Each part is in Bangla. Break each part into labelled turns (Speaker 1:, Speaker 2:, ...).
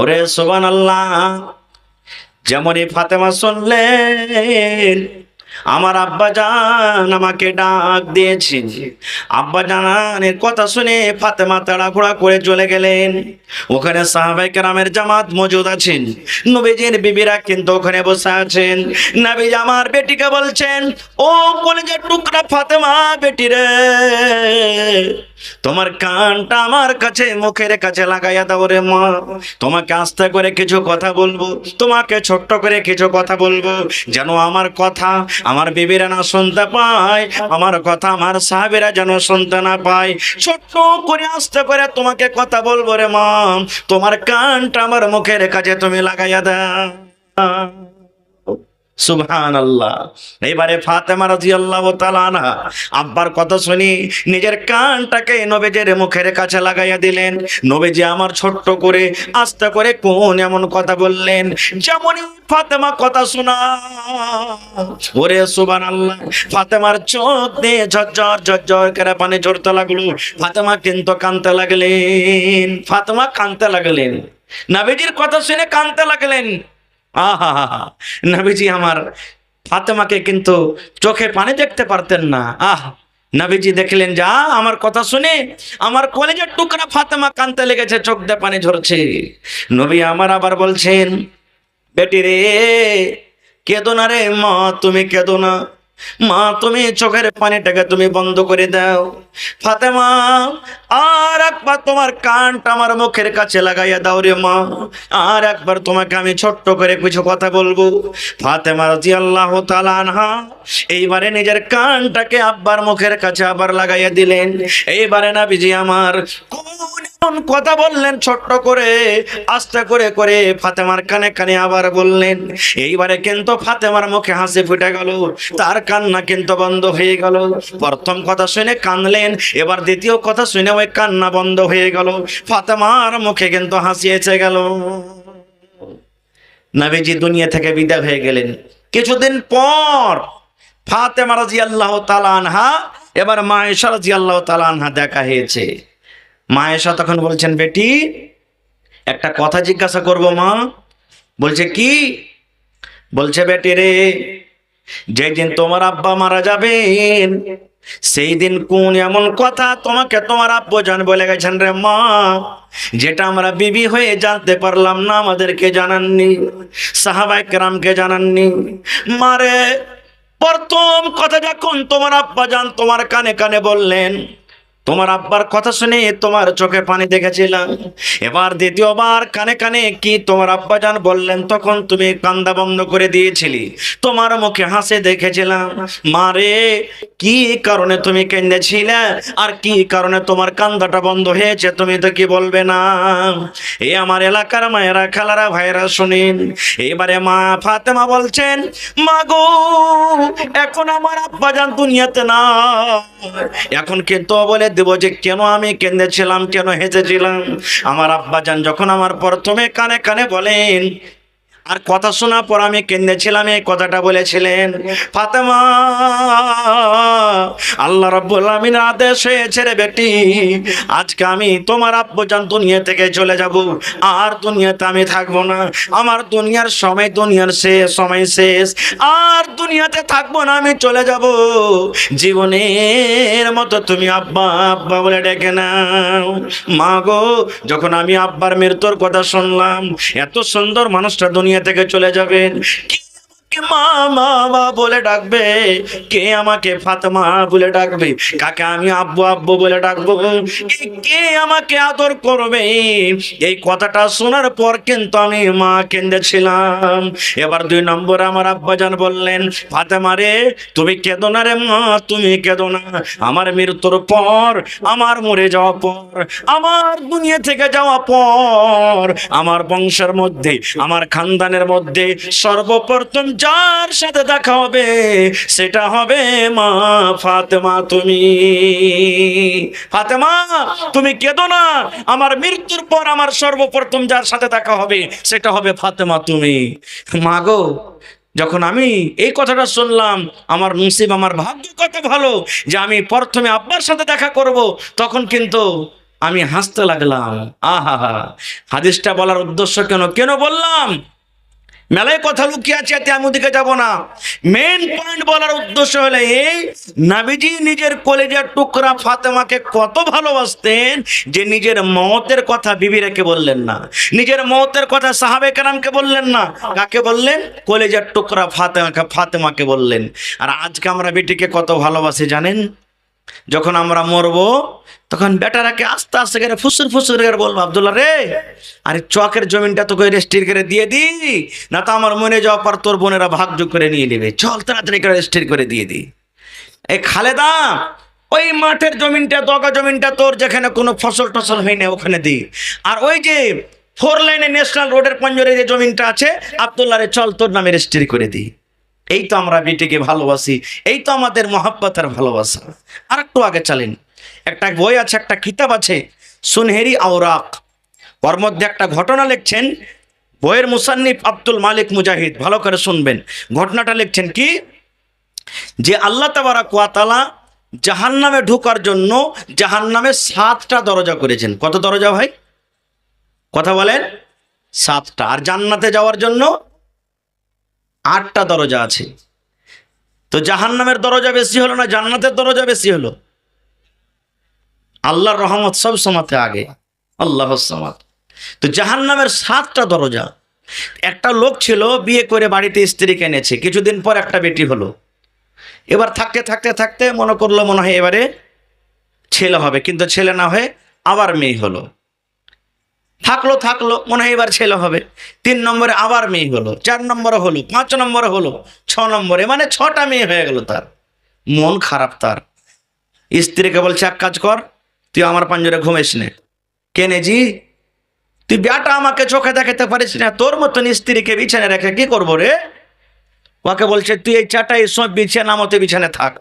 Speaker 1: ওরে সুবহানাল্লাহ, যেমনই ফাতেমা শুনলেন আমার আব্বাজান আমাকে ডাক দিয়েছেন, আব্বাজানের কথা শুনে ফাতেমা তাড়াহুড়া করে চলে গেলেন। ওখানে সাহাবায়ে কেরামের জামাত মজুদ আছেন, নবীজির বিবিরা কিন্তু ওখানে বসে আছেন। নবীজি আমার বেটিকে বলছেন, ও কলিজার টুকরা ফাতেমা বেটি রে, তোমার কানটা আমার কাছে মুখের কাছে লাগাইয়া দাও রে মা। তোমাকে আস্তে করে কিছু কথা বলবো, তোমাকে ছোট্ট করে কিছু কথা বলবো, যেন আমার কথা আমার বিবিরা না শুনতে পায়, আমার কথা আমার সাহাবীরা যেন শুনতে না পায়। ছোট্ট করে আস্তে করে তোমাকে কথা বলবো রে মা, তোমার কানটা আমার মুখের কাছে তুমি লাগাইয়া দাও। সুবহানাল্লাহ। এবারে ফাতেমা রাদিয়াল্লাহু তাআলা আনহা আব্বার কথা শুনি নিজের কানটাকে নবীজির মুখের কাছে লাগাইয়া দিলেন। নবীজি আমার ছোট্ট করে আস্তে করে কোন এমন কথা বললেন, যেমনই ফাতেমা কথা শোনা, ওরে সুবহানাল্লাহ, ফাতেমার চোখ দিয়ে ঝরঝর ঝরঝর করে পানি ঝরতে লাগলো। ফাতেমা কিন্তু কাঁদতে লাগলেন, ফাতেমা কাঁদতে লাগলেন, নবীজির কথা শুনে কাঁদতে লাগলেন। আহা, নবীজি আমার ফাতেমাকে কিন্তু চোখে পানি দেখতে পারতেন না। নবীজি দেখলেন যা আমার কথা শুনে আমার কলেজের টুকরা ফাতেমা কাঁদতে লেগেছে, চোখ দিয়ে পানি ঝরছে। নবী আমার আবার বলছেন, বেটি রে কেঁদো না রে মা, তুমি কেঁদো না মা, তুমি চোখের পানিটাকে তুমি বন্ধ করে দাও। ফাতেমা আর একবার তোমার কানটা আমার মুখের কাছে লাগাইয়া দাও রে মা, আর একবার তোমাকে আমি ছোট্ট করে কিছু কথা বলবো। ফাতেমা রাদিয়াল্লাহু তাআলা আনহা এইবারে নিজের কানটাকে আব্বার মুখের কাছে আবার লাগাইয়া দিলেন। এইবারে নবীজি আমার কোন কথা বললেন ছোট্ট করে আস্তে করে করে ফাতেমার কানে কানে আবার বললেন। এইবারে কিন্তু ফাতেমার মুখে হাসি ফুটে গেল, তার কান্না কিন্তু বন্ধ হয়ে গেল। প্রথম কথা শুনে কাঁদলেন, এবার দ্বিতীয় কথা শুনে ওই কান্না বন্ধ হয়ে গেল, ফাতেমার মুখে কিন্তু হাসি এসে গেল। নবীজি দুনিয়া থেকে বিদায় হয়ে গেলেন। কিছুদিন পর ফাতেমা রাদিয়াল্লাহু তাআলা আনহা এবার মা আয়েশা রাদিয়াল্লাহু তাআলা আনহা দেখা হয়েছে। মা আয়েশা তখন বলছেন, বেটি একটা কথা জিজ্ঞাসা করব মা। বলছে কি? বলছে, বেটি রে, যেদিন তোমার আব্বা মারা যাবেন সেই দিন কোন এমন কথা তোমাকে তোমার আব্বাজান বলে গেছেন রে মা, যেটা আমরা বিবি হয়ে জানতে পারলাম না, আমাদেরকে জানাননি, সাহাবায়ে কেরামকে জানাননি। মারে প্রথম কথা যখন তোমার আব্বাজান তোমার কানে কানে বললেন, তোমার আব্বার কথা শুনে তোমার চোখে পানি দেখেছিলাম। এবার দ্বিতীয়বার কানে কানে কি তোমার আব্বাজান বললেন, তখন তুমি কান্দা বন্ধ করে দিয়েছিলি, তোমার মুখে হাসি দেখেছিলাম। মারে কি কারণে তুমি কেঁদেছিলে আর কি কারণে তোমার কান্দাটা বন্ধ হয়েছে তুমি তো কি বলবে না? এই আমার এলাকার মায়েরা খালারা ভাইরা শুনিন। এবারে মা ফাতেমা বলছেন, মা গো, এখন আমার আব্বাজান দুনিয়াতে না, এখন কিন্তু বলে দেব যে কেন আমি কেঁদেছিলাম, কেন হেসেছিলাম। আমার আব্বাজান যখন আমার প্রথমে কানে কানে বলেন আর কথা শোনার পর আমি কেঁদেছিলাম, এই কথাটা বলেছিলেন, ফাতেমা আল্লাহ রাব্বুল আমিনের আদেশ হয়েছে রে বেটি, আজকে আমি তোমার আব্বাজান দুনিয়া থেকে চলে যাব, আর দুনিয়াতে আমি থাকবো না, আমার দুনিয়ার সময় দুনিয়ার শেষ, সময় শেষ, আর দুনিয়াতে থাকবো না, আমি চলে যাব। জীবনের মতো তুমি আব্বা আব্বা বলে ডেকে নাও। মা গো, যখন আমি আব্বার মৃত্যুর কথা শুনলাম, এত সুন্দর মানুষটা দুনিয়া থেকে চলে যাবেন, কে মা মা মা বলে ডাকবে, কে আমাকে ফাতেমা বলে ডাকবে, কাকে আমি আব্বু আব্বু বলে ডাকবো, কে আমাকে আদর করবে, এই কথাটা শোনার পর কিন্তু আমি মা কেঁদেছিলাম। এবার 2 নম্বর আমার আব্বাজান বললেন, ফাতেমা রে তুমি কেঁদো না রে মা, তুমি কেঁদো না, আমার মৃত্যুর পর, আমার মরে যাওয়ার পর, আমার দুনিয়া থেকে যাওয়া পর, আমার বংশের মধ্যে, আমার খানদানের মধ্যে সর্বপ্রথম যার সাথে দেখা হবে সেটা হবে মা ফাতেমা। তুমি ফাতেমা তুমি কেঁদো না, আমার মৃত্যুর পর আমার সর্বপ্রথম যার সাথে দেখা হবে সেটা হবে ফাতেমা তুমি। মা গো, যখন আমি এই কথাটা শুনলাম, আমার নসিব, আমার ভাগ্য কত ভালো যে আমি প্রথমে আব্বার সাথে দেখা করব, তখন কিন্তু আমি হাসতে লাগলাম। আহা হা, হাদিসটা বলার উদ্দেশ্য কেন কেন বললাম? মেলায় কথা লুকিয়ে আছে, এতে আমি ওদিকে যাব না। মেন পয়েন্ট বলার উদ্দেশ্য হলো এই, নবীজি নিজের কলেজার টুকরা ফাতেমাকে কত ভালোবাসতেন যে নিজের মওতের কথা বিবি রেখে বললেন না, নিজের মওতের কথা সাহাবে কেরামকে বললেন না, কাকে বললেন? কলেজার টুকরা ফাতেমাকে বললেন। আর আজকে আমরা বেটিকে কত ভালোবাসি জানেন? যখন আমরা মরবো তখন বেটারাকে আস্তে আস্তে করে ফুসুর ফুসুর করে বলবো, আব্দুল্লাহ রে, আরে চকের জমিনটা তোকে রেজিস্ট্রি করে দিয়ে দি, না তো আমার মনে যাওয়া পর তোর বোনেরা ভাগযোগ করে নিয়ে নেবে, চল তাড়াতাড়ি করে রেজিস্ট্রি করে দিয়ে দি। এই খালেদা, ওই মাঠের জমিনটা, দগা জমিনটা তোর, যেখানে কোনো ফসল টসল হয় না ওখানে দি। আর ওই যে 4 লাইনে ন্যাশনাল রোডের পঞ্জরে যে জমিনটা আছে, আব্দুল্লাহ রে চল তোর নামে রেজিস্ট্রি করে দি। এই তো আমরা বেটিকে ভালোবাসি, এই তো আমাদের মহাব্বতের ভালোবাসা। আর একটু আগে চলেন, একটা বই আছে, একটা কিতাব আছে, সুনহেরি আওরাক, ওর মধ্যে একটা ঘটনা লিখছেন বইয়ের মুসান্নিফ আব্দুল মালিক মুজাহিদ। ভালো করে শুনবেন, ঘটনাটা লিখছেন কি, যে আল্লাহ তাবারাক ওয়া তাআলা জাহান্নামে ঢোকার জন্য জাহান্নামে 7টা দরজা করেছেন। কত দরজা ভাই? কথা বলেন। 7টা। আর জান্নাতে যাওয়ার জন্য 8টা দরজা আছে। তো জাহান্নামের দরজা বেশি হলো না জান্নাতের দরজা বেশি হলো? আল্লাহর রহমত সব সময়তে আগে, আল্লাহর সামাদ। তো জাহান্নামের 7টা দরজা। একটা লোক ছিল, বিয়ে করে বাড়িতে স্ত্রীকে এনেছে, কিছুদিন পর একটা বেটি হলো। এবার থাকতে থাকতে থাকতে মনে করলো মনে হয় এবারে ছেলে হবে, কিন্তু ছেলে না হয়ে আবার মেয়ে হলো। থাকলো থাকলো মনে হয় এবার ছেলে হবে, 3 নম্বরে আবার মেয়ে হলো, 4 নম্বরে হলো, 5 নম্বরে হলো, 6 নম্বরে, মানে 6টা মেয়ে হয়ে গেল। তার মন খারাপ। তার স্ত্রীকে বলছে, এক কাজ কর, তুই আমার পাঞ্জরে ঘুমিস নে। কেনে জি? তুই বেটা আমাকে চোখে দেখাতে পারিস না, তোর মতন স্ত্রীকে বিছানে রেখে কি করবো রে? ওকে বলছে, তুই এই চাটাই সব বিছানা মতো বিছানে থাক,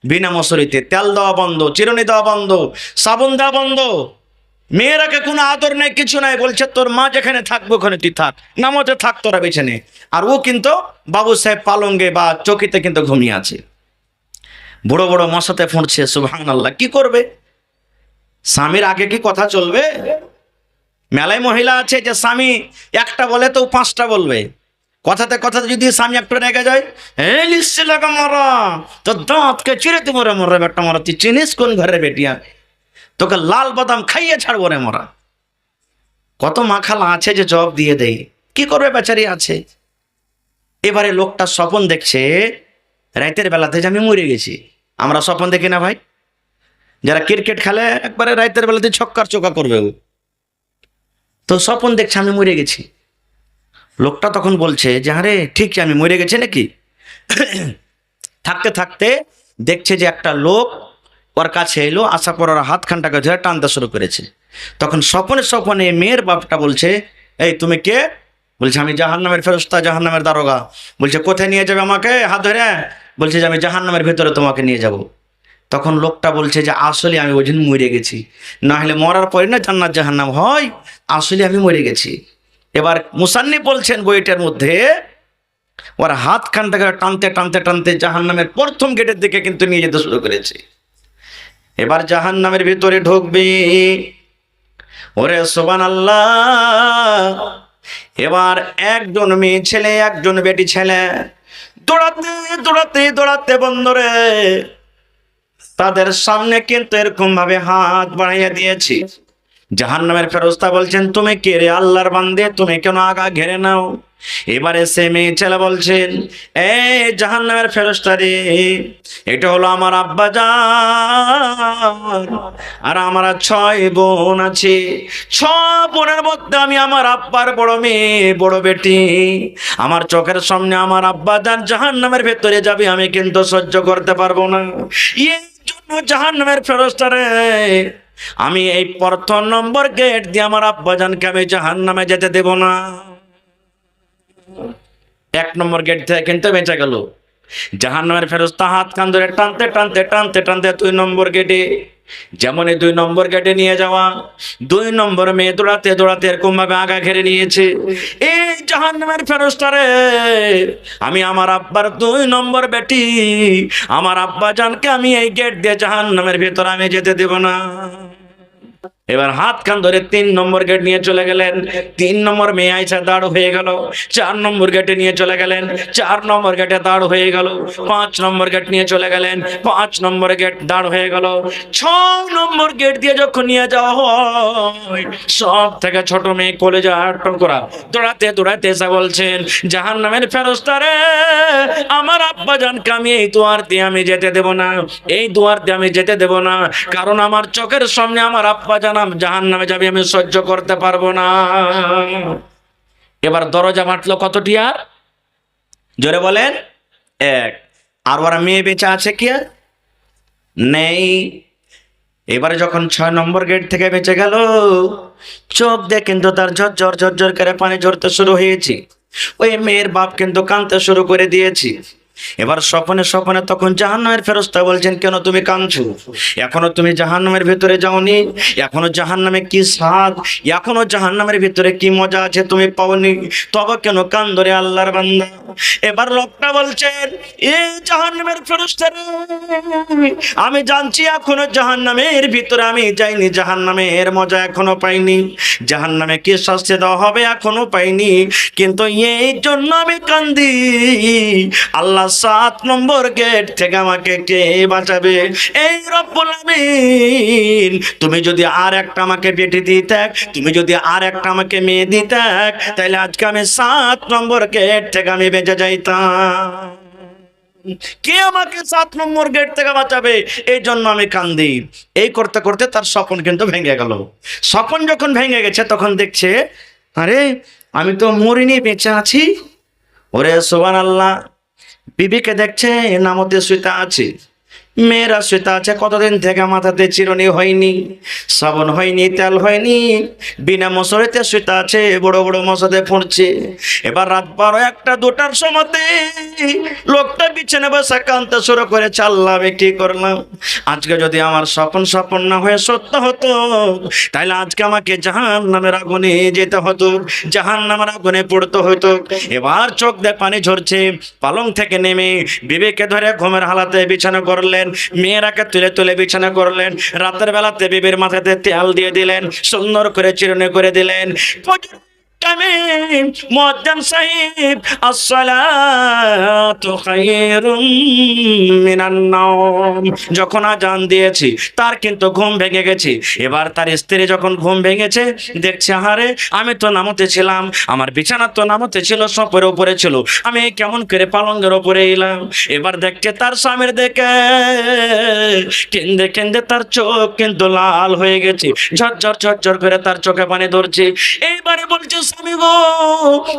Speaker 1: বিনা মশারিতে, তেল দেওয়া বন্ধ, চিরুনি দেওয়া বন্ধ, সাবুন দেওয়া বন্ধ, মেয়েরাকে কোনো আদর নেই, কিছু নাই। বলছে তোর মা যেখানে থাকবে ওখানে তুই থাক, নামতে থাক তোরা বিছানে। আর ও কিন্তু বাবু সাহেব পালঙ্গে বা চকিতে কিন্তু ঘুমিয়ে আছে, বড় বড় মশাতে ফুঁড়ছে। সুবহানাল্লাহ। কি করবে? স্বামীর আগে কি কথা চলবে? মেলায় মহিলা আছে যে স্বামী একটা বলে তো 5টা বলবে। কথাতে কথাতে যদি স্বামী একটু রেগে যায়, এই লিখছে লাগা মরা, তোর দাঁতকে চিরে দিব রে মরা বেটা মরা, তুই চিনিস কোন ঘরের বেটিয়া, তোকে লাল বাদাম খাইয়ে ছাড়বো রে মরা। কত মাখালা আছে যে জবাব দিয়ে দেয়। কি করবে বেচারি আছে। এবারে লোকটা স্বপন দেখছে রাতের বেলাতে যে আমি মরে গেছি। আমরা স্বপন দেখি না ভাই? যারা ক্রিকেট খেলে একবারে রাতের বেলাতে ছক্কার চোকা করবে ও। তো স্বপন দেখছে আমি মরে গেছি। লোকটা তখন বলছে যে আরে ঠিক আমি মরে গেছি নাকি। থাকতে থাকতে দেখছে যে একটা লোক ওর কাছে এলো, আসার পর ওর হাতখানটাকে ধরে টানতে শুরু করেছে। তখন স্বপনে স্বপনে মেয়ের বাপটা বলছে, এই তুমি কে? বলছে আমি জাহান্নামের ফেরেশতা, জাহান্নামের দারোগা। বলছে কোথায় নিয়ে যাবে আমাকে? হাত ধরে। বলছে যে আমি জাহান্নামের ভেতরে তোমাকে নিয়ে যাব। তখন লোকটা বলছে যে আসলে আমি ওই জন্য মরে গেছি, না হলে মরার পরে না জান্নাত জাহান্নাম হয়, আসলে আমি মরে গেছি। এবার মুসান্নিফ বলছেন বইটার মধ্যে, ওর হাতখানটাকে টানতে টানতে টানতে জাহান্নামের প্রথম গেটের দিকে কিন্তু নিয়ে যেতে শুরু করেছে। এবার জাহান্নামের ভিতরে ঢুকবে। ওরে সুবহানাল্লাহ। এবার একজন মেয়ে ছেলে, একজন বেটি ছেলে দৌড়াতে দৌড়াতে দৌড়াতে বন্ধুরে তাদের সামনে কিন্তু এরকম ভাবে হাত বাড়াইয়া দিয়েছি। জাহান্নামের ফেরেশতা বলছেন, তুমি কে রে আল্লাহর বান্দে, তুমি কেন আগা ঘেরে নাও? এবারে সে মেয়ে ছেলে বলছেন, এই জাহান্নামের ফেরেশতা রে, এটা হলো আমার আব্বা জান, আর আমার 6 বোন আছে। 6 বোনের মধ্যে আমি আমার আব্বার বড় মেয়ে, বড় বেটি। আমার চোখের সামনে আমার আব্বা জান জাহান্নামের ভেতরে যাবে, আমি কিন্তু সহ্য করতে পারবো না। এই জন্য জাহান্নামের ফেরেশতা রে, আমি এই প্রথম নম্বর গেট দিয়ে আমার আব্বাজানকে আমি জাহান্নামে যেতে দেব না। 1 নম্বর গেট থেকে কিন্তু বেঁচে গেল। জাহান্নামের ফেরেশতা হাত কান ধরে টানতে টানতে টানতে টানতে 2 নম্বর গেটে, যেমনই 2 নম্বর গেটে নিয়ে যাওয়া, 2 নম্বর মেয়ে দৌড়াতে দৌড়াতে এরকম ভাবে আগা ঘেরে নিয়েছে। এই জাহান্নামের ফেরেশতা রে, আমি আমার আব্বার 2 নম্বর বেটি, আমার আব্বা জানকে আমি এই গেট দিয়ে জাহান্নামের ভেতর আমি যেতে দেব না। এবার হাত কান ধরে 3 নম্বর গেট নিয়ে চলে গেলেন। 3 নম্বর মেয়ে আইসা দাঁড় হয়ে গেল। 4 নম্বর গেটে নিয়ে চলে গেলেন। 4 নম্বর গেটে দাঁড় হয়ে গেল। 5 নম্বর গেট নিয়ে চলে গেলেন। 5 নম্বর গেট দাঁড় হয়ে গেল। 6 নম্বর গেট দিয়ে যখন নিয়ে যাওয়া হয়, সব থেকে ছোট মেয়ে কলেজা টুকরা দৌড়াতে দৌড়াতে এসে বলছেন, জাহান্নামের ফেরেশতারে, আমার আব্বা জানকে আমি এই দুয়ার দিয়ে আমি যেতে দেব না, এই দুয়ার দিয়ে আমি যেতে দেব না, কারণ আমার চোখের সামনে আমার আব্বা জানাম জাহান্নামে যাবে, আমি সহ্য করতে পারবো না। এবার দরজা মারলো কতটি? আর জোরে বলেন, 1। আর ওরা মেয়ে বেঁচে আছে কি? নেই। এবারে যখন 6 নম্বর গেট থেকে বেঁচে গেল, চোখ দিয়ে কিন্তু তার ঝরঝর ঝরঝর করে পানি ঝরতে শুরু হয়েছে। ওই মেয়ের বাপ কিন্তু কাঁদতে শুরু করে দিয়েছি। এবার স্বপ্নে স্বপ্নে তখন জাহান্নামের ফেরেশতা বলছেন, কেন তুমি কাঁদছো? এখনো তুমি জাহান্নামের ভিতরে যাওনি? এখনো জাহান্নামে কি স্বাদ, এখনো জাহান্নামের ভিতরে কি মজা আছে তুমি পাওনি? তবে কেন কান্দো রে আল্লাহর বান্দা? এবার লোকটা বলছেন, এ জাহান্নামের ফেরেশতা রে, আমি জানছি এখনো জাহান্নামের ভিতরে আমি যাইনি, জাহান্নামের মজা এখনো পাইনি, জাহান্নামে কি শাস্তি দেওয়া হবে এখনো পাইনি, কিন্তু এই জন্য আমি কান্দি, আল্লাহ 7 নম্বর গেট থেকে আমাকে কে বাঁচাবে? এই রব্বুল আমিন, তুমি যদি আর একটা আমাকে বেটি দিতে, তুমি যদি আর একটা আমাকে মেয়ে দিতে, তাহলে আজকে আমি 7 নম্বর গেট থেকে আমি বেঁচে যাইতাম। কে আমাকে 7 নম্বর গেট থেকে বাঁচাবে? এই জন্য আমি কান্দি। এই করতে করতে তার স্বপ্ন কিন্তু ভেঙে গেল। স্বপ্ন যখন ভেঙে গেছে তখন দেখছে, আরে আমি তো মরিনি, বেঁচে আছি। ওরে সুবহানাল্লাহ, বিবিকে দেখছে নামতে শুইতে আছে, মেয়েরা শুইতে আছে, কতদিন থেকে মাথাতে চিরুনি হয়নি, সাবন হয়নি, তেল হয়নি, বিনা মশারিতে শুইতে আছে, বড় বড় মশাতে পড়ছে। এবার রাত 12, 1, 2টার সময়তে লোকটা বিছানা বসে কাঁদতে শুরু করেছে, আল্লাহ আমি কি করলাম? আজকে যদি আমার স্বপ্ন না হয়ে সত্য হতো, তাহলে আজকে আমাকে জাহান্নামের আগুনে যেতে হতো, জাহান্নামের আগুনে পড়তে হতো। এবার চোখ দিয়ে পানি ঝরছে, পালং থেকে নেমে বিবেকে ধরে ঘুমের হালাতে বিছানা করলেন, মেয়েরাকে তুলে তুলে বিছানা করলেন। রাতের বেলাতে বিবির মাথাতে তেল দিয়ে দিলেন, সুন্দর করে চিরুনি করে দিলেন। মুয়াজ্জিন সাহেব, আসসালাতু খায়রুম মিনান নাওম, যখন আজান দিয়েছি তার কিন্তু ঘুম ভেঙে গেছে। এবার তার স্ত্রী যখন ঘুম ভেঙেছে, দেখছে হারে আমি তো নামতে ছিলাম, আমার বিছানা তো নামতে ছিল, সপের উপরে ছিল, আমি কেমন করে পালঙ্গের উপরে এলাম। এবার দেখছে তার স্বামীর দেখে কেন্দে কেন্দে তার চোখ কিন্তু লাল হয়ে গেছে, ঝরঝর ঝরঝর করে তার চোখে পানি ধরছে। এইবারে বলছে, স্বামী গো,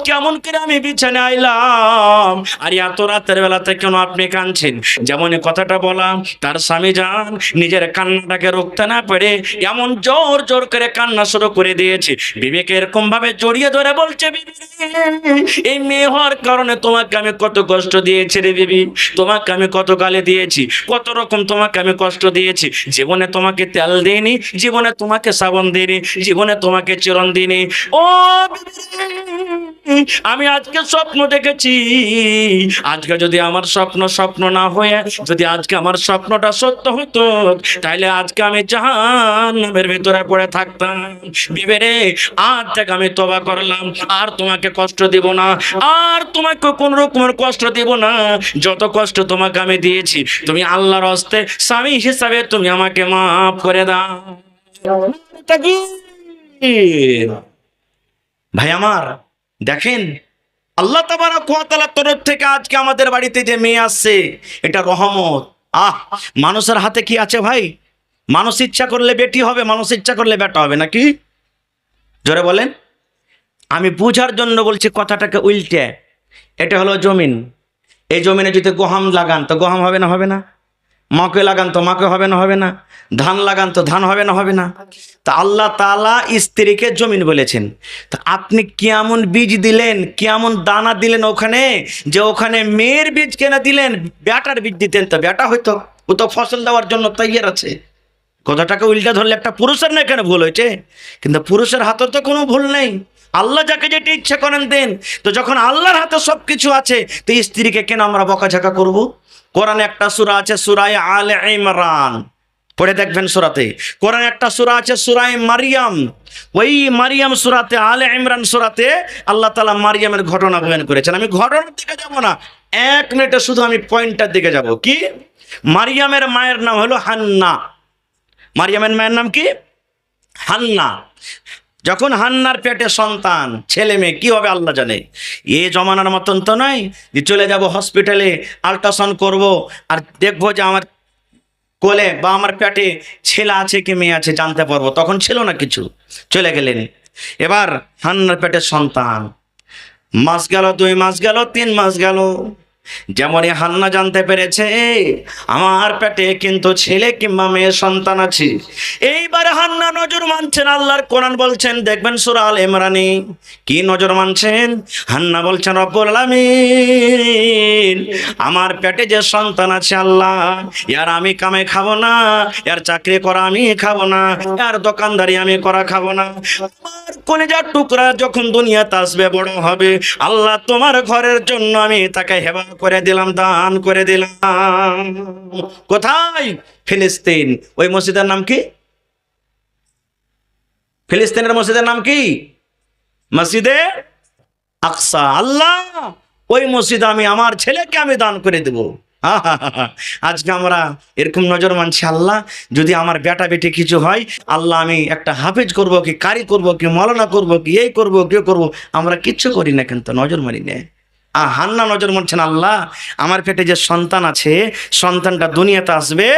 Speaker 1: কেমন করে আমি বিছানায় আইলাম, আর এত রাতের বেলাতে কেন আপনি কাঁদছেন? যেমন কথাটা বললাম, তার স্বামী জান নিজের কান্নাটাকে রুখতে না পেরে এমন জোর জোর করে কান্না শুরু করে দিয়েছে। বিবেকে এরকম ভাবে জড়িয়ে ধরে বলছে, বিবি এই মেয়ে হওয়ার কারণে তোমাকে আমি কত কষ্ট দিয়েছি রে বিবি, তোমাকে আমি কত গালি দিয়েছি, কত রকম তোমাকে আমি কষ্ট দিয়েছি, জীবনে তোমাকে তেল দিইনি, জীবনে তোমাকে সাবান দিইনি, জীবনে তোমাকে চিরন দিইনি। ও আমি আজকে স্বপ্ন দেখেছি, আজকে যদি আমার স্বপ্ন না হয়ে যদি আজকে আমার স্বপ্নটা সত্য হতো, তাহলে আজকে আমি জাহান্নামের ভিতরে পড়ে থাকতাম। বিবি রে, আজ থেকে আমি তওবা করলাম, আর তোমাকে কষ্ট দিব না, আর তোমাকে কোন রকমের কষ্ট দিব না। যত কষ্ট তোমাকে আমি দিয়েছি, তুমি আল্লাহর হস্তে স্বামী হিসাবে তুমি আমাকে মাফ করে দাও। ভাই আমার, দেখেন আল্লাহ তাবারক ওয়া তাআলার তরফ থেকে আজকে আমাদের বাড়িতে যে মেয়ে আসছে, এটা রহমত। মানুষের হাতে কি আছে ভাই? মানুষ ইচ্ছা করলে বেটি হবে, মানুষ ইচ্ছা করলে বেটা হবে, নাকি? জোরে বলেন। আমি বুঝার জন্য বলছি কথাটাকে উল্টে। এটা হলো জমিন, এই জমিনে যদি গম লাগান তো গম হবে না? হবে না? মাকে লাগান তো মাকে হবে না? হবে না? ধান লাগান তো ধান হবে না? হবে না? তা আল্লাহ তাআলা স্ত্রীকে জমিন বলেছেন। তা আপনি কেমন বীজ দিলেন, কেমন দানা দিলেন ওখানে, যে ওখানে মেয়ের বীজ কেনা দিলেন, বেটার বীজ দিতেন তো বেটা হইতো, ও তো ফসল দেওয়ার জন্য তৈয়ার আছে। কথাটাকে উল্টা ধরলে একটা পুরুষের না এখানে ভুল হয়েছে, কিন্তু পুরুষের হাতে তো কোনো ভুল নেই, আল্লাহ যাকে যেটা ইচ্ছা করেন দেন। তো যখন আল্লাহর হাতে সব কিছু আছে, তো স্ত্রীকে কেন আমরা বকাঝকা করব? কোরআনে একটা সূরা আছে, সূরা আলে ইমরান, পড়ে দেখবেন সূরাতে। কোরআনে একটা সূরা আছে সূরা মারিয়াম, ওই মারিয়াম সূরাতে, আলে ইমরান সূরাতে আল্লাহ তাআলা মারিয়ামের ঘটনা বয়ান করেছেন। আমি ঘটনার দিকে যাব না, 1 মিনিটে শুধু আমি পয়েন্টটার দিকে যাব। কি? মারিয়ামের মায়ের নাম হলো হান্না। মারিয়ামের মায়ের নাম কি? হান্না। যখন হান্নার পেটে সন্তান, ছেলে মেয়ে, কি হবে আল্লাহ জানে। এ জমানার মতন তো নয় যে চলে যাব হসপিটালে আল্ট্রাসাউন্ড করব আর দেখবো যে আমার কোলে বা আমার পেটে ছেলে আছে কি মেয়ে আছে জানতে পারবো। তখন ছিল না কিছু, চলে গেলেন। এবার হান্নার পেটে সন্তান, মাস গেল, 2 মাস গেল, 3 মাস গেল। যেমনই হান্না জানতে পেরেছে আমার পেটে কিন্তু ছেলে কিংবা মেয়ে সন্তান আছে, এইবারে হান্না নজর মানছেন। আল্লাহর কোরআন বলছেন, দেখবেন সূরা আল ইমরানে কি নজর মানছেন। হান্না বলছেন, রব্বুল আলামিন আমার পেটে যে সন্তান আছে আল্লাহ, ইয়ার আমি কামে খাবো না, ইয়ার চাকরি করা আমি খাবো না, ইয়ার দোকানদারি আমি করা খাবো না। আমার কলিজার টুকরা যখন দুনিয়াতে আসবে, বড় হবে, আল্লাহ তোমার ঘরের জন্য আমি তাকে হেবা করে দিলাম, দান করে দিলাম। কোথায়? ফিলিস্তিন। ওই মসজিদের নাম কি? ফিলিস্তিনের মসজিদের নাম কি? মসজিদে আকসা। আল্লাহ ওই মসজিদ আমি আমার ছেলেকে আমি দান করে দেব। আজকে আমরা এরকম নজর মানছি, আল্লাহ যদি আমার বেটা বেটি কিছু হয়, আল্লাহ আমি একটা হাফেজ করব কি, কারি করব কি, মৌলানা করব কি, এই করব কি করব। আমরা কিচ্ছু করি না, কিন্তু নজর মানি না। হান্না নজর মানছেন, আল্লাহ আমার পেটে যে সন্তান আছে, সন্তানটা দুনিয়াতে আসবে,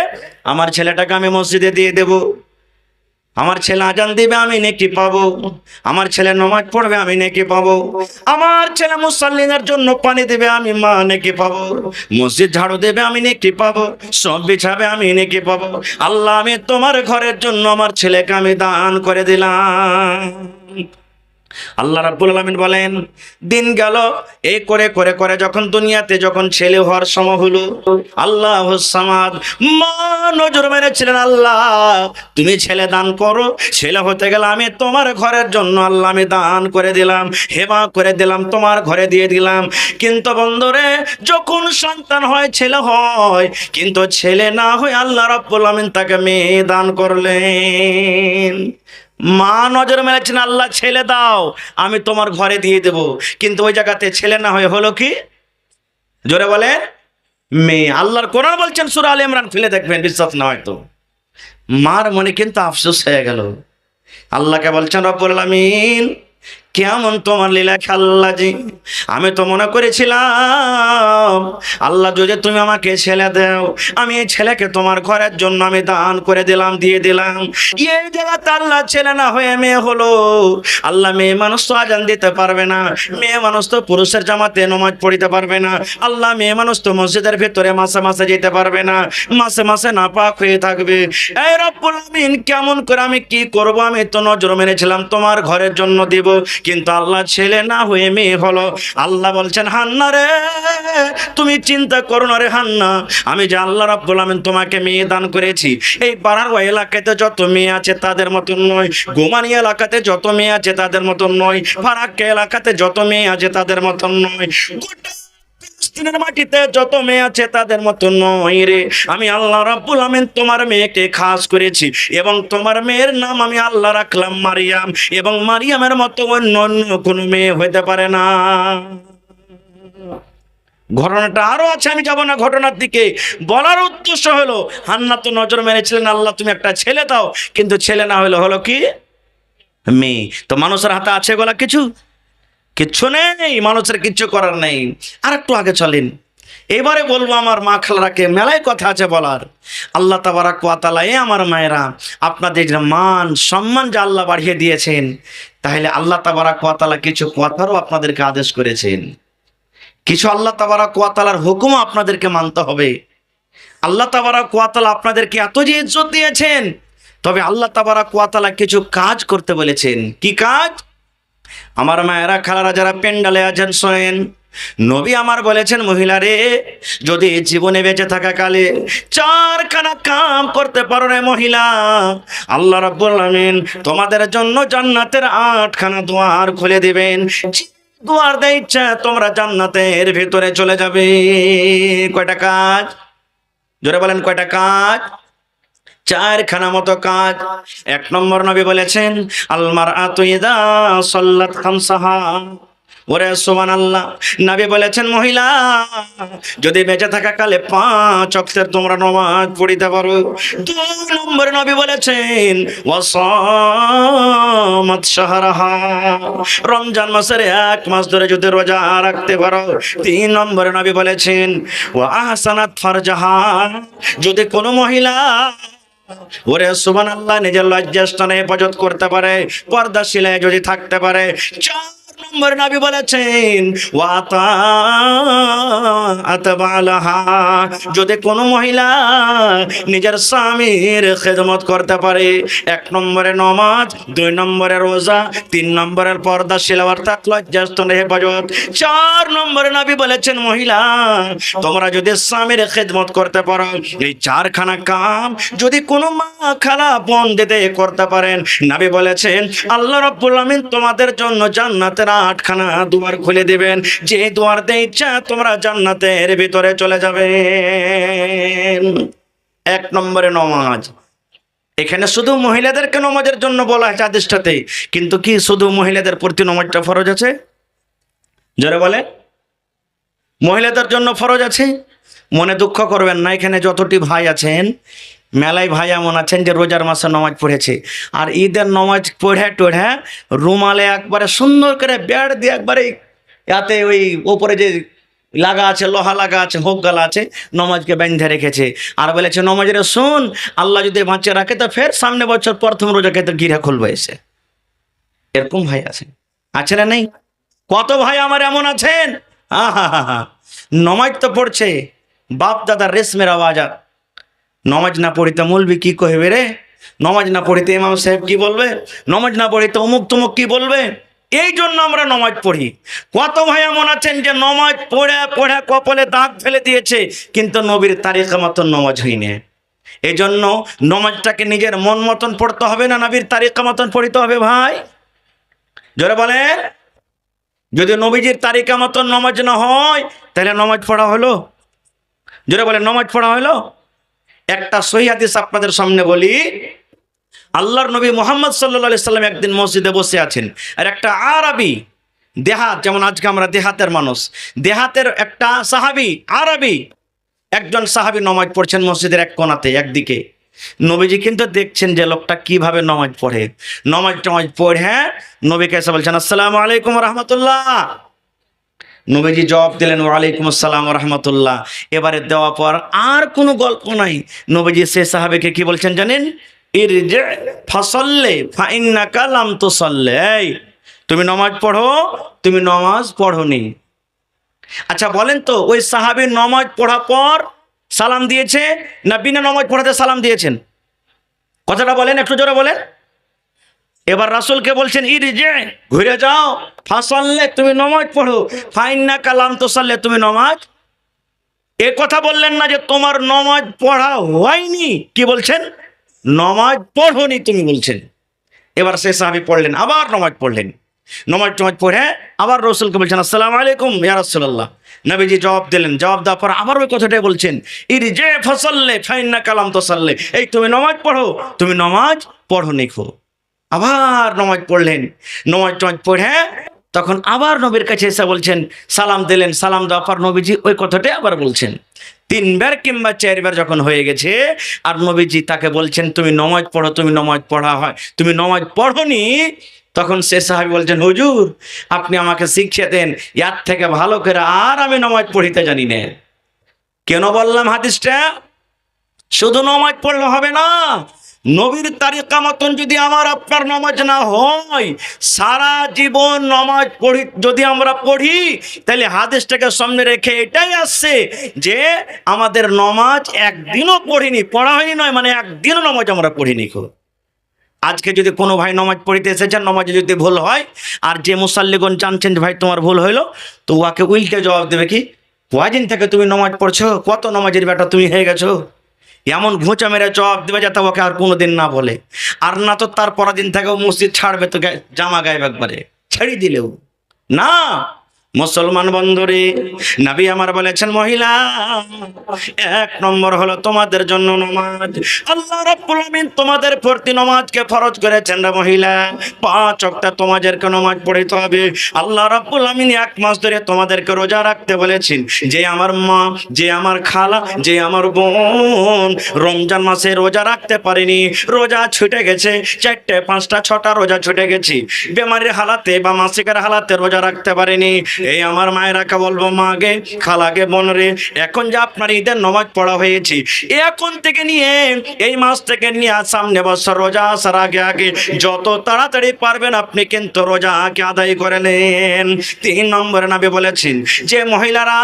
Speaker 1: আমার ছেলেটাকে আমি মসজিদে দিয়ে দেব। আমার ছেলে আজান দিবে, আমি নেকি পাবো। আমার ছেলে নামাজ পড়বে, আমি নেকি পাবো। আমার ছেলে মুসাল্লিনের জন্য পানি দেবে, আমি মা নেকি পাবো। মসজিদ ঝাড়ু দেবে, আমি নেকি পাবো। সব বিছাবে, আমি নেকি পাবো। আল্লাহ আমি তোমার ঘরের জন্য আমার ছেলেকে আমি দান করে দিলাম। আল্লাহ রাব্বুল আলামিন বলেন, দিন গেল এই করে করে করে যখন দুনিয়াতে যখন ছেলে হওয়ার সময় হলো, আল্লাহুস সামাদ মা নজর মেরেছিলেন, আল্লাহ তুমি ছেলে দান করো, ছেলে হতে গেলে আমি তোমার ঘরের জন্য আল্লাহ আমি দান করে দিলাম, হেবা করে দিলাম, তোমার ঘরে দিয়ে দিলাম। কিন্তু বন্ধুরে, যখন সন্তান হয়, ছেলে হয়, কিন্তু ছেলে না হয় আল্লাহ রাব্বুল আলামিন তাকে মেয়ে দান করলেন। মা নজর মেরেছেন, আল্লাহ ছেলে দাও, আমি তোমার ঘরে দিয়ে দেব। কিন্তু ওই জায়গাতে ছেলে না হয়ে হলো কি? জোরে বলে মেয়ে। আল্লাহর কোরআন বলছেন সূরা আলে ইমরান, ফেলে দেখবেন, বিশ্বাস না হয়তো। মার মনে কিন্তু আফসোস হয়ে গেল। আল্লাহকে বলছেন, রব্বুল আলামিন কেমন তোমার লীলা খেলা জি। আমি তো মনে করেছিলাম আল্লাহ যদি তুমি আমাকে ছেলে দাও, আমি এই ছেলেকে তোমার ঘরের জন্য আমি দান করে দিলাম, দিয়ে দিলাম। এই জায়গাতে আল্লাহ ছেলে না হয়ে মেয়ে হলো। আল্লাহ মেয়ে মানুষ তো আজান দিতে পারবে না, মেয়ে মানুষ তো পুরুষের জামাতে নামাজ পড়িতে পারবে না, আল্লাহ মেয়ে মানুষ তো মসজিদের ভিতরে মাসে মাসে যেতে পারবে না, মাসে মাসে নাপাক হয়ে থাকবে। এই রব্বুল আলামিন কেমন করে আমি কি করব? আমি তো নজর মেরেছিলাম তোমার ঘরের জন্য দিব, কিন্তু আল্লাহ ছেলে না হয়ে মেয়ে হলো। আল্লাহ বলছেন, হান্না রে তুমি চিন্তা করো না রে হান্না, আমি যে আল্লাহ রাব্বুল আলামিন তোমাকে মেয়ে দান করেছি, এই পাড়ার ওই এলাকাতে যত মেয়ে আছে তাদের মতন নয়, গোমানি এলাকাতে যত মেয়ে আছে তাদের মতন নয়, ফারাক্কা এলাকাতে যত মেয়ে আছে তাদের মতন নয়, ফিলিস্তিনের মাটিতে যত মেয়ে আছে তাদের মতো নয় রে। আমি আল্লাহ রাব্বুল আলামিন তোমার মেয়েকে খাস করেছি, এবং তোমার মেয়ের নাম আমি আল্লাহ রাখলাম মারিয়াম, এবং মারিয়ামের মতো অন্য কোনো মেয়ে হইতে পারে না। ঘটনাটা আরো আছে, আমি যাব না ঘটনার দিকে। বলার উদ্দেশ্য হলো, হান্না তো নজর মেরেছিলেন, আল্লাহ তুমি একটা ছেলে দাও, কিন্তু ছেলে না হলো হলো কি? মেয়ে। তো মানুষের হাতে আছে গোলা কিছু? কিচ্ছু নেই, মানুষের কিচ্ছু করার নেই। আর একটু আগে চলেন, এবারে বলবো আমার মা খালারাকে, মেলায় কথা আছে বলার। আল্লাহ তাবারাক ওয়া তাআলা, আমার মায়েরা, আপনাদের মান সম্মান যে আল্লাহ বাড়িয়ে দিয়েছেন, তাহলে আল্লাহ তাবারাক ওয়া তাআলা কিছু কথারও আপনাদেরকে আদেশ করেছেন, কিছু আল্লাহ তাবারাক ওয়া তাআলার হুকুম আপনাদেরকে মানতে হবে। আল্লাহ তাবারাক ওয়া তাআলা আপনাদেরকে এত যে ইজ্জত দিয়েছেন, তবে আল্লাহ তাবারাক ওয়া তাআলা কিছু কাজ করতে বলেছেন। কি কাজ? আমার মায়েরা খালারা যারা পেন্ডালে আছেন শোনেন, নবী আমার বলেছেন, মহিলা রে যদি জীবনে বেঁচে থাকা কালে 4খানা কাম করতে পারো রে মহিলা, আল্লাহ রাব্বুল আলামিন তোমাদের জন্য জান্নাতের 8খানা দুয়ার খুলে দিবেন। দুয়ার দেয় ইচ্ছা তোমরা জান্নাতের ভিতরে চলে যাবে। কয়টা কাজ? জোরে বলেন, কয়টা কাজ? চারখানা মতো কাজ। এক নম্বর নবী বলেছেন আল মারআতু ইযা সাল্লাত খামসাহা। ওরে সুবহানাল্লাহ, নবী বলেছেন মহিলা যদি বেঁচে থাকা কালে 5 ওয়াক্তের তোমরা নামাজ পড়িতে পারো। 2 নম্বরে নবী বলেছেন ওয়াসামাত শাহরাহা, রমজান মাসের 1 মাস ধরে যদি রোজা রাখতে পারো। 3 নম্বরে নবী বলেছেন ওয়া আহসানাত ফারজাহা, যদি কোনো মহিলা ওরে সুবহানাল্লাহ নিজের লজ্জাস্থানে হেফাজত করতে পারে, পর্দাশীলে যদি থাকতে পারে। 4 নম্বর নবী বলেছেন ওয়াতা আতবালাহা, যদি কোনো মহিলা নিজের স্বামীর খেদমত করতে পারে। 1 নম্বরে নামাজ, 2 নম্বরে রোজা, 3 নম্বরের পর্দাশীল অর্থাৎ লজ্জাস্থানে হেফাজত। 4 নম্বরে নবী বলেছেন মহিলা তোমরা যদি স্বামীর খেদমত করতে পারো, এই 4খানা কাম যদি কোনো মা খালা বোন দিতে করতে পারেন, নবী বলেছেন আল্লাহ রাব্বুল আমিন তোমাদের জন্য জান্নাতের 8খানা দুয়ার খুলে দিবেন, যে দুয়ার দিয়ে ইচ্ছা তোমরা জান্নাতের ভিতরে চলে যাবে। 1 নম্বরে নামাজ। এখানে শুধু মহিলাদেরকে নামাজের জন্য বলা হয়েছে হাদিসটাতে, কিন্তু কি শুধু মহিলাদের প্রতি নামাজটা ফরজ আছে? জোরে বলে, মহিলাদের জন্য ফরজ আছে। মনে দুঃখ করবেন না, এখানে যতটি ভাই আছেন মেলায় ভাই এমন আছেন যে রোজার মাসে নামাজ পড়েছে, আর ঈদের নামাজ পড়ে টড়ে রুমালে একবারে সুন্দর করে বেড় দিয়ে একবারে ইয়াতে ওই ওপরে যে লাগা আছে, লোহা লাগা আছে, হোক গালা আছে, নমাজকে বেঁধে রেখেছে। আর বলেছে নমাজের শুন আল্লাহ যদি বাঁচিয়ে রাখে তো ফের সামনে বছর প্রথম রোজাকে তো গিরা খুলবে এসে। এরকম ভাই আছে না নেই? কত ভাই আমার এমন আছেন, নমাজ তো পড়ছে, বাপ দাদার রেশমের আওয়াজ, নমাজ না পড়িতে মৌলবি কি কহবে রে, নমাজ না পড়িতে ইমাম সাহেব কি বলবে, নমাজ না পড়িতে অমুক তুমুক কি বলবে। এই জন্য আমরা নমাজ পড়ি। কত ভাই এমন আছেন যে নমাজ পড়ে পড়ে কপালে দাগ ফেলে দিয়েছে, কিন্তু নবীর তারিখা মতন নমাজ হয়নি। এই জন্য নমাজটাকে নিজের মন মতন পড়তে হবে না, নবীর তারিখা মতন পড়িতে হবে। ভাই জোরে বলেন, যদি নবীজির তারিখা মতন নমাজ না হয় তাহলে নমাজ পড়া হলো? জোরে বলেন, নমাজ পড়া হলো? একটা সহিহ হাদিস আপনাদের সামনে বলি। আল্লাহর নবী মুহাম্মদ সাল্লাল্লাহু আলাইহি সাল্লাম একদিন মসজিদে বসে আছেন, আর একটা আরবি, দেহাত, যেমন আজকে আমরা দেহাতের মানুষ, দেহাতের একটা সাহাবী, আরবি একজন সাহাবী নামাজ পড়ছেন মসজিদের এক কোণাতে একদিকে। নবীজি কিন্তু দেখছেন যে লোকটা কিভাবে নামাজ পড়ে। নামাজ পড়ে নবীকে এসে বলছেন আসসালামু আলাইকুম রাহমাতুল্লাহ। নবীজি জবাব দিলেন ওয়ালাইকুম আসসালাম রাহমাতুল্লাহ। এবারে দেওয়ার পর আর কোনো গল্প নাই। নবীজি সে সাহাবীকে কি বলছেন জানেন? ইরজি ফাসাল্লি ফাইন্নাকা লাম তুসাল্লি, এই তুমি নামাজ পড়ো, তুমি নামাজ পড়োনি। আচ্ছা বলেন তো, ওই সাহাবী নামাজ পড়ার পর সালাম দিয়েছে না বিনা নামাজ পড়াতে সালাম দিয়েছেন? কথাটা বলেন, একটু জোরে বলেন। এবার রাসূলকে বলছেন ইরজি, ঘুরে যাও, ফাসাল্লি তুমি নামাজ পড়ো, ফাইন্নাকা লাম তুসাল্লি তুমি নামাজ। এ কথা বললেন না যে তোমার নামাজ পড়া হয়নি, কি বলছেন? নামাজ পড়োনি তুমি বলছেন। এবার সে সাহাবী পড়লেন, আবার নামাজ পড়লেন, নামাজ পড়ে আবার রাসূলকে বলছেন আসসালামু আলাইকুম ইয়া রাসূলুল্লাহ। নবীজি জবাব দিলেন, জবাব দেওয়ার পর আবার ওই কথাটাই বলছেন ইরজি ফাসাল্লি ফাইন্নাকা লাম তুসাল্লি, এই তুমি নামাজ পড়ো, তুমি নামাজ পড়োনি। আবার নামাজ পড়লেন, নামাজ পড়ে তখন আবার নবীর কাছে এসে বলছেন, সালাম দিলেন, সালাম দেওয়ার পর নবীজি ওই কথাটাই আবার বলছেন। 3 বার কিংবা 4 বার যখন হয়ে গেছে আর নবীজি তাকে বলছেন তুমি নামাজ পড়ো, তুমি নামাজ পড়া হয়, তুমি নামাজ পড়োনি, তখন সে সাহাবী বলছেন হুজুর আপনি আমাকে শিখিয়ে দেন, ইয়ার থেকে ভালো করে আর আমি নামাজ পড়িতে জানি না। কেন বললাম হাদিসটা? শুধু নামাজ পড়লে হবে না, নবীর তারিকা মতন যদি আমার আপনার নামাজ না হয়, সারা জীবন নামাজ পড়ি যদি আমরা পড়ি, তাহলে হাদিসটাকে সামনে রেখে এটাই আসছে যে আমাদের নামাজ একদিনও পড়িনি, পড়া হয়নি নয়, মানে একদিনও নামাজ আমরা পড়িনি। আজকে যদি কোনো ভাই নামাজ পড়িতে এসেছেন, নামাজে যদি ভুল হয়, আর যে মুসাল্লিগণ জানছেন ভাই তোমার ভুল হইলো, তো ওকে উল্টে জবাব দেবে কি, কয়দিন থেকে তুমি নামাজ পড়ছো, কত নামাজের বেটা তুমি হয়ে গেছো, এমন ঘুঁচা মেরে জবাব দেবে যাতে ওকে আর কোনোদিন না বলে। আর না তো তার পরের দিন থেকে মসজিদ ছাড়বে, তো জামা গায়েব একবারে ছেড়ে দিলেও না। মুসলমান বন্ধুরে, নবী আমার বলেছেন মহিলা, এক নম্বর হলো তোমাদের জন্য নামাজ। আল্লাহ রাব্বুল আমিন তোমাদের প্রতি নামাজকে ফরজ করেছেন রে মহিলা, 5 ওয়াক্ত তোমাদেরকে নামাজ পড়তে হবে। আল্লাহ রাব্বুল আমিন 1 মাস ধরে তোমাদেরকে রোজা রাখতে বলেছেন। যে আমার মা, যে আমার খালা, যে আমার বোন রমজান মাসে রোজা রাখতে পারেনি, রোজা ছুটে গেছে, 4টে 5টা 6টা রোজা ছুটে গেছি, বেমারির হালাতে বা মাসিকের হালাতে রোজা রাখতে পারেনি, এই আমার মায়েরাকে বলবো, মাগে, খালাকে, বোনরে, এখন যে আপনার ঈদের নামাজ পড়া হয়েছে, এখন থেকে নিয়ে এই মাস থেকে নিয়ে সামনে বছর রোজা আসার আগে আগে যত তাড়াতাড়ি পারবেন আপনি কিন্তু রোজাকে আদায় করে নেন। 3 নম্বরে নবী বলেছেন যে মহিলারা,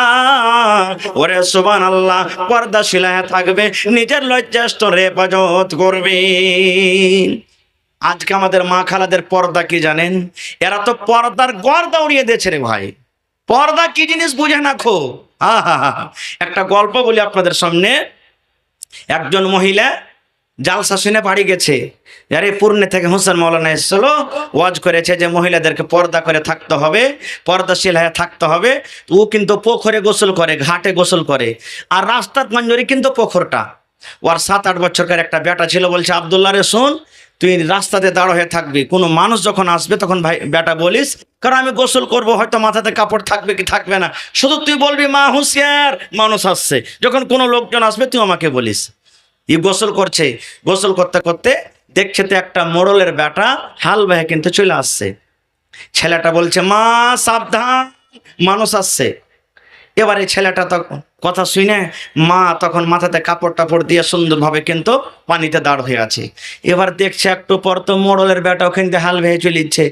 Speaker 1: ওরে সুবহানাল্লাহ, পর্দাশীলা থাকবে, নিজের লজ্জাস্তরে হেফাজত করবে। আজকে আমাদের মা খালাদের পর্দা কি জানেন? এরা তো পর্দার গর্দা উড়িয়ে দিয়েছে রে ভাই। পর্দা কি জিনিস বুঝে না খো। একটা গল্প বলি আপনাদের সামনে। একজন মহিলা জালসা শুনে বাড়ি গেছে, আরে পুরনে থেকে হোসেন মৌলানা এসেছিল, ওয়াজ করেছে যে মহিলাদেরকে পর্দা করে থাকতে হবে, পর্দাশীল হয়ে থাকতে হবে। ও কিন্তু পুকুরে গোসল করে, ঘাটে গোসল করে, আর রাস্তার মঞ্জুরি কিন্তু পুকুরটা। ওর 7-8 বছরকার একটা বেটা ছিল, বলছে আব্দুল্লাহ রে শোন, তুই রাস্তাতে দাঁড় হয়ে থাকবি, কোনো মানুষ যখন আসবে তখন ভাই বেটা বলিস, কারণ আমি গোসল করব, হয়তো মাথাতে কাপড় থাকবে কি থাকবে না, শুধু তুই বলবি মা হুঁশিয়ার, মানুষ আসছে। যখন কোনো লোকজন আসবে তুই আমাকে বলিস। ই গোসল করছে, গোসল করতে করতে দেখছে তো একটা মোড়লের বেটা হাল ভাই কিন্তু চলে আসছে। ছেলেটা বলছে মা সাবধান, মানুষ আসছে। এবার এই ছেলেটা তখন কথা শুনে মা তখন মাথাতে কাপড় টাপড় দিয়ে সুন্দরভাবে কিন্তু পানিতে দাঁড় হয়ে আছে। এবার দেখছে একটু পর তো মোড়লের বেটা ওখান থেকে হাল ভেয়ে চলিচ্ছে।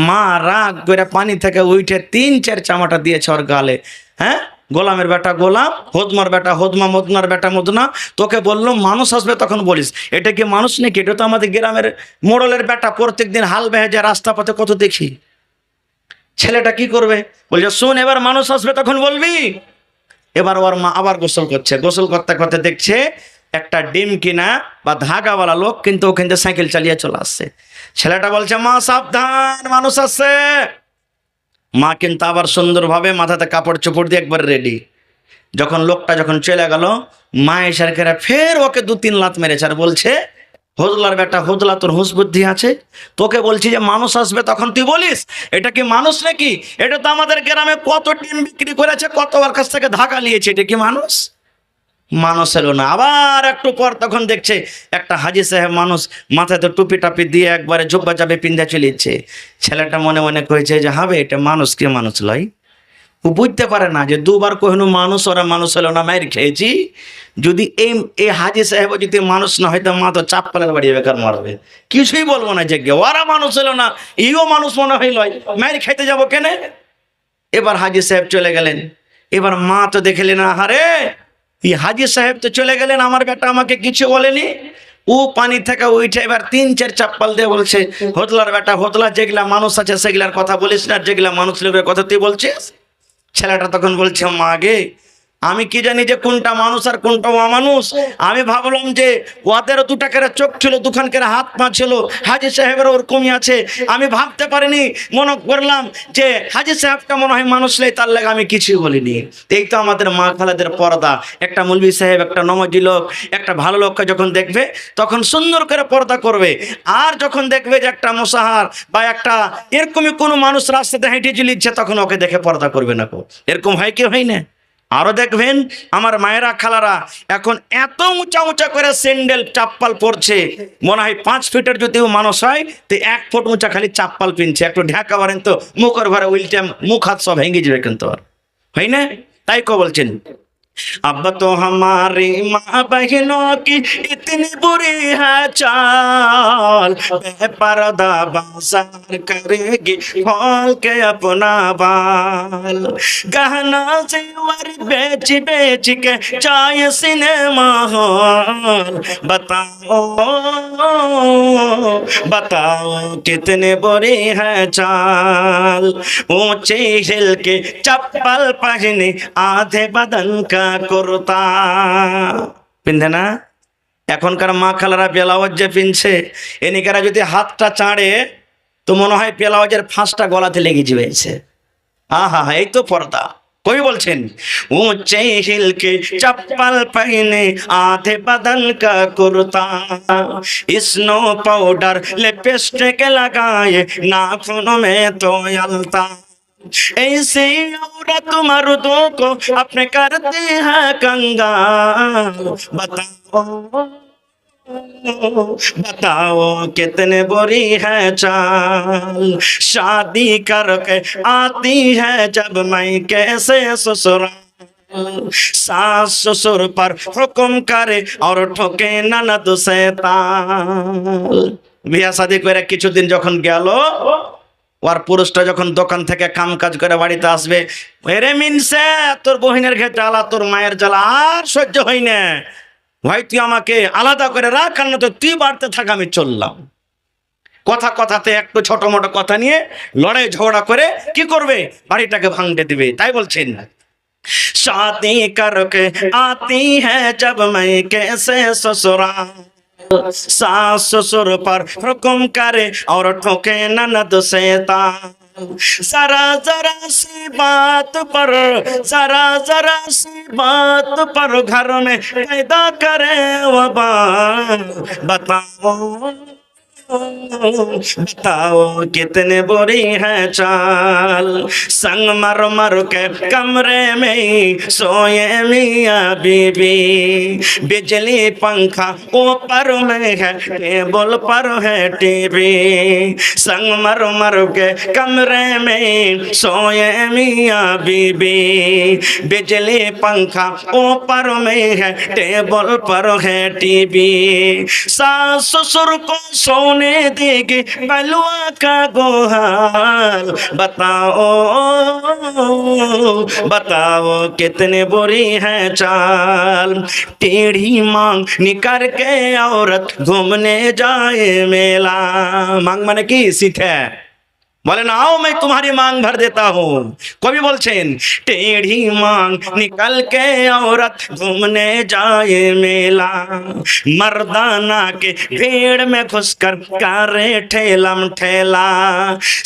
Speaker 1: মা রাগ করে পানি থেকে উঠে 3-4 চামাটা দিয়েছে ওর গালে। হ্যাঁ, গোলামের বেটা গোলাম, হোদমার বেটা হোদমা, মদনার বেটা মদনা, তোকে বললো মানুষ আসবে তখন বলিস। এটা কি মানুষ নাকি? এটা তো আমাদের গ্রামের মোড়লের বেটা, প্রত্যেকদিন হাল বেহে যায় রাস্তা পথে, কত দেখি। ছেলেটা কি করবে? বলছে শোন, এবার মানুষ আসবে তখন বলবি। এবার ওর মা আবার গোসল করছে, গোসল করতে করতে দেখছে একটা ডিম কিনা বা ধাগাওয়ালা লোক কিন্তু ওখান থেকে সাইকেল চালিয়ে চলে আসছে। ছেলেটা বলছে মা সাবধান, মানুষ আসছে। মা কিন্তু আবার সুন্দরভাবে মাথাতে কাপড় চোপড় দিয়ে একবার রেডি। যখন লোকটা যখন চলে গেল, মা এসার করে ফের ওকে 2-3 লাত মেরেছে আর বলছে হোজলার বেটা হোজলা, তোর হুঁশ বুদ্ধি আছে? তোকে বলছি যে মানুষ আসবে তখন তুই বলিস। এটা কি মানুষ নাকি? এটা তো আমাদের গ্রামে কত ডিম বিক্রি করেছে, কত ওর কাছ থেকে ধাকা নিয়েছে, এটা কি মানুষ? মানুষ এলো না। আবার একটু পর তখন দেখছে একটা হাজি সাহেব মানুষ, মাথাতে টুপি টাপি দিয়ে একবারে জব্বা চাপে পিন্ধা চলেছে। ছেলেটা মনে মনে কয়েছে যে হবে এটা মানুষ, কে মানুষ লয়। ও বুঝতে পারে না যে 2বার কখনো মানুষ, ওরা মানুষ হলো না, মায়ের খেয়েছি। যদি এই হাজি সাহেব যদি মানুষ না হয়তো মা তো চাপ পালের বাড়ি বেকার মারবে, কিছুই বলবো না যে ওরা মানুষ হলো না, ইও মানুষ মনে হইল, মায়ের খাইতে যাবো কেনে। এবার হাজি সাহেব চলে গেলেন। এবার মা তো দেখলেন আহারে, এই হাজি সাহেব তো চলে গেলেন, আমার বেটা আমাকে কিছু বলেনি। ও পানি থেকে উঠে এবার 3-4 চাপ্পাল দিয়ে বলছে হোদলার বেটা হোদলা, যেগুলা মানুষ আছে সেগুলার কথা বলিস না, যেগুলা মানুষ লোকের কথা তুই বলছিস। ছেলেটা তখন বলছে মা গে, আমি কি জানি যে কোনটা মানুষ আর কোনটা অমানুষ। আমি ভাবলাম যে ওদেরও 2 টাকার চোখ ছিল, 2খানকার হাত পা ছিল, হাজি সাহেবের ওরকমই আছে। আমি ভাবতে পারিনি, মনে করলাম যে হাজি সাহেবটা মনে হয় মানুষ নেই, তার লাগে আমি কিছুই বলিনি। এই তো আমাদের মা খালাদের পর্দা। একটা মৌলভী সাহেব, একটা নমাজি লোক, একটা ভালো লোককে যখন দেখবে তখন সুন্দর করে পর্দা করবে। আর যখন দেখবে যে একটা মোসাহার বা একটা এরকমই কোনো মানুষ রাস্তাতে হেঁটে চলিচ্ছে, তখন ওকে দেখে পর্দা করবে না। এরকম হয় কি হয় না? আরো দেখবেন আমার মায়েরা খালারা এখন এত উঁচা উঁচা করে স্যান্ডেল চাপ্পাল পরছে, মনে হয় 5 ফিটের যদিও মানুষ হয় তো 1 ফুট উঁচা খালি চাপ্পাল পিনছে। একটু ঢাকা বারেন তো মুখের ঘরে উল্টে মুখ হাত সব ভেঙে যাবে কিন্তু, আর হয় না? তাই কো বলছেন अब तो हमारी माँ बहनों की इतनी बुरी है चाल, बेपर्दा बाजार करेगी खोल के अपना बाल, गहना जेवर बेच बेच के चाय सिनेमा हॉल, बताओ बताओ कितने बुरी है चाल, ऊंचे हिल के चप्पल पहने आधे बदन का করতা পিন্ধে না। এখনকার মা খালারা ব্লাউজ যে পিনছে, এনিকারা যদি হাতটা চাড়ে তো মনে হয় ব্লাউজের ফাঁসটা গলাতে লেগে যাবে। आहा এই তো পর্দা। কবি বলছেন ऊंचे हिल के चप्पल पहने आधे बदन का कुर्ता स्नो पाउडर लिपस्टिक लगाए नाखूनों में तो अलता ऐसे औरत मर्दों को अपने करते हैं कंगाल बताओ बताओ कितने बुरी है चाल शादी करके आती है जब मैं कैसे ससुराल सास ससुर पर हुक्म करे और ठोके ननद से ताल বিয়া শাদী করে কিছুদিন যখন গেল ওর পুরুষটা যখন দোকান থেকে কাম কাজ করে বাড়িতে আসবে এরে মিনসে তোর বহিনের ঘে জ্বালা তোর মায়ের জ্বালা আর সহ্য হয় না ভাই তুই আমাকে আলাদা করে রাখ কারণ তো তুই বাড়তে থাক আমি চললাম কথা কথাতে একটু ছোট মোটো কথা নিয়ে লড়াই ঝগড়া করে কি করবে বাড়িটাকে ভাঙতে দিবে তাই বলছেন शादी करके आती है जब मैं कैसे ससुराल सास ससुर पर हुक्म करे और ठोके ननद से ताल जरा जरा सी बात पर जरा जरा सी बात पर घर में पैदा करे वबाल बताओ बताओ कितने बुरी है चाल संग मर मर के कमरे में सोए मियाँ बीबी बिजली पंखा ऊपर में है टेबल पर है टीवी संग मर मर के कमरे में सोए मियाँ बीबी बिजली पंखा ऊपर में है टेबल पर है टीवी सास ससुर को सोने देगी बलुआ का गोहाल बताओ बताओ कितने बुरी है चाल टेढ़ी मांग निकर के औरत घूमने जाए मेला मांग माने की सीखे बोले ना आओ मैं तुम्हारी मांग भर देता हूँ कवि बोलছেন टेढ़ी मांग निकल के औरत घूमने जाए मेला मर्दाना के भीड़ में घुसकर करे ठेलम ठेला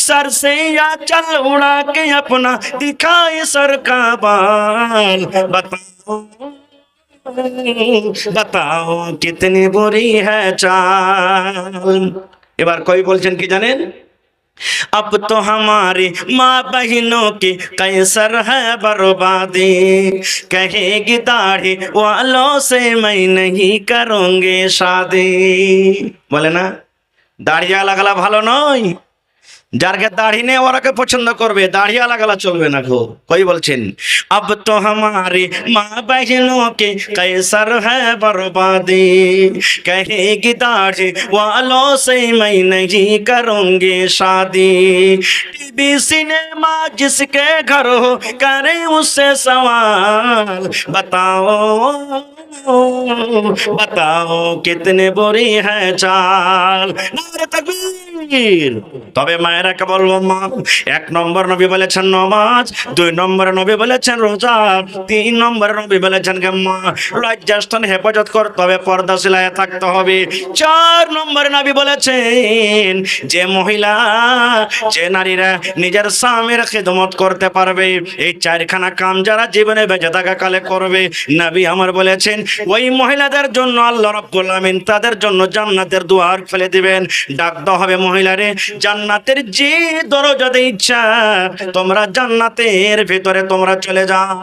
Speaker 1: सर से या चल उड़ा के अपना दिखाए सर का बाल बताओ बताओ कितनी बुरी है चाल এবার কবি বলছেন কি জানেন अब तो हमारी माँ बहनों की कैसर है बर्बादी कहेगी दाढ़ी वालों से मैं नहीं करूँगी शादी बोले ना दाढ़ी अलग अलग ভালো নয় যার কে দাড়ি নেই ওরাকে পছন্দ করবে দাড়ি আলাদা চলবে না গো কই বলছেন अब तो हमारी माँ बहनों के कैसर है बर्बादी कहेगी दाढ़ी वालों से मैं नहीं करूँगी शादी टीवी सिनेमा जिसके घर हो करे उससे सवाल बताओ बताओ कितने बुरी है चाल नारे तकबीर তবে মায়েরাকে বলবো মা এক নম্বর নবী বলেছেন নামাজ দুই নম্বর নবী বলেছেন রোজা তিন নম্বর নবী বলেছেন মা লজ্জাস্থান হেফাজত করতে হবে পর্দাশীল হয়ে থাকতে হবে চার নম্বর নবী বলেছেন যে মহিলা যে নারীরা নিজের স্বামীর খিদমত করতে পারবে এই চারখানা কাম যারা জীবনে বেঁচে থাকা কালে করবে নবী আমার বলেছেন ওই মহিলাদের জন্য আল্লাহ রাব্বুল আমিন তাদের জন্য জান্নাতের দুয়ার খুলে দিবেন ডাক দেওয়া হবে মহিলারে জান্নাতের যে দরজাতে ইচ্ছা তোমরা জান্নাতের ভিতরে তোমরা চলে যাও